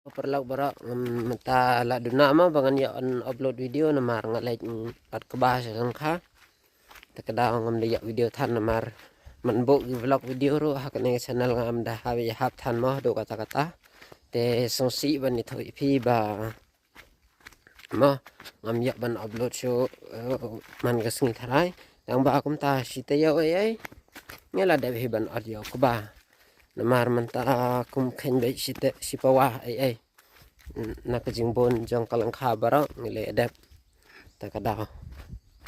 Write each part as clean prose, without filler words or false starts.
Perlaw bara mata la duna ma bangan ya on upload video na mar ngalai at kabahas lang ka takada ngam ya video than na mar man bo vlog video ro ha kan channel ngam da ha ya hap than ma do kata kata te song si ban ni thoi phi ba ma ngam ya ban upload show man ga sing tharai yang ba kum ta si te yo ai ngela da hi ban audio ko ba namar manta kum khen bai site sipawa ai nak jingbon jong kalang khabara ngile adap takada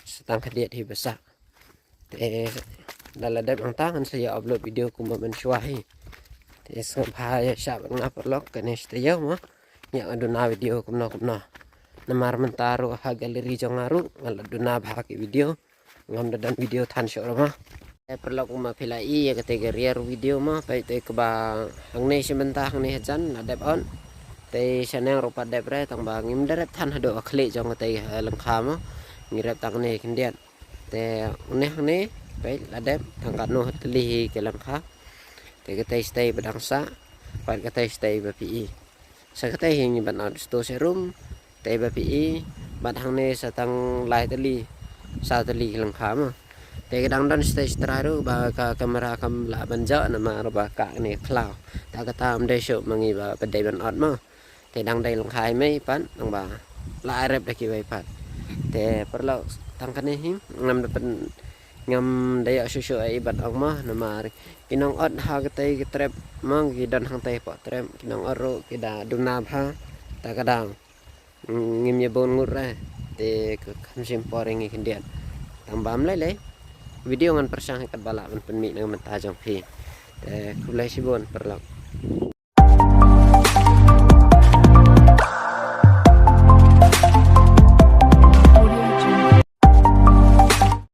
setang kadiat hi besa te daladap ang tangan saya upload video kum man swahi te sampai sya ngap lok kanes te yo ma ya aduna video kum no namar mentaro ha galeri jong aru ngaladuna bahaki video ngam dadan video than syo ma perlu aku mapilai ya kategori video mah baik te keba hang ne sementah hang ne jan adap on te sanang rupa depre tang bang im derep than hado akhle jong te langkha ma ngirep tang ne kindian te ne baik adap tang kanu teli ke langkha te kate stay badangsa baik kate stay bapi sa kate hingi ban on sto serum te bapi bat hang ne satang lai teli sa teli langkha ma te kadang dan stage terakhir ba ka kamera kam la banja nama ba ka ni cloud ta kata am de show mangi ba pedai ban ot ma te dang dai long khai mai pan dang ba la rep da ki bai pat te perlu tang kan ni ngam dapat ngam dai asu ai ban ong ma nama kinong ot ha ka te ki trap mang ki dan hang te po trap kinong oro ki da duna pha ta kadang ngim ye bon ngur ra te kam sim poring ki kendian tambam lai video ngan persang ikat balak pen mi nang mentajong pi te kulai sibon perlu